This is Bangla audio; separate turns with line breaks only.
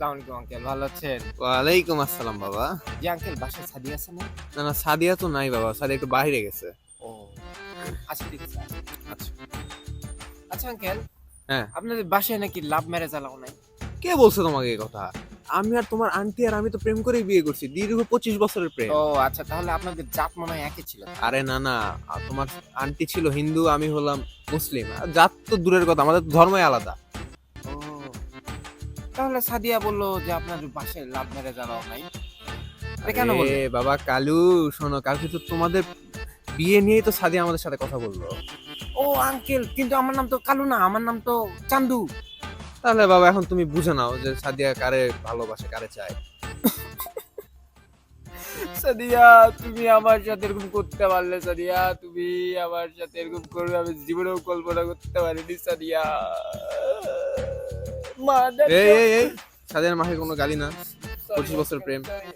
আসসালামু আলাইকুম আঙ্কেল, ভালো আছেন?
ওয়ালাইকুম আসসালাম বাবা।
জি আঙ্কেল, বাসায় সাদিয়া আছে না?
না, না সাদিয়া তো নাই বাবা। সাদিয়া একটু বাহিরে গেছে।
ও আচ্ছা, ঠিক আছে, আসেন।
আচ্ছা।
আচ্ছা আঙ্কেল,
হ্যাঁ,
আপনাদের বাসায় নাকি লাভ ম্যারেজ অ্যালাউ নাই?
কে বলছে তোমাকে এই কথা? আমি আর তোমার আন্টি আর আমি তো প্রেম করেই বিয়ে করছি। দীর্ঘ ২৫ বছরের প্রেম।
ও আচ্ছা, তাহলে আপনাদের জাত মনে হয় একই ছিল।
আরে না, না। তোমার আন্টি ছিল হিন্দু, আমি হলাম মুসলিম। জাত তো দূরের কথা, আমাদের তো ধর্মই আলাদা।
ও তাহলে সাদিয়া বলল যে আপনাদের বাসায় লাভ ম্যারেজ অ্যালাউ নাই। এটা কেন
আরে
বললো?
বাবা কালু, শোনো কালকে তো তোমাদের বিয়ে নিয়েই তো সাদিয়া আমাদের সাথে কথা বললো।
ও আঙ্কেল, কিন্তু আমার নাম তো কালু না, আমার নাম তো চান্দু।
তাহলে বাবা এখন তুমি বুঝে নাও যে সাদিয়া কারে ভালোবাসে, কারে চায়।
সাদিয়া, তুমি আমার সাথে এরকম করতে পারলে? সাদিয়া, তুমি আমার সাথে এরকম করবে আমি জীবনেও কল্পনা করতে পারিনি। সাদিয়া, মা
এই,
দেখো।
এই, এই। সাদিয়ার মাকে কোনো গালি না। 25
সরি
বছর
আঙ্কেল,
প্রেম।
সরি।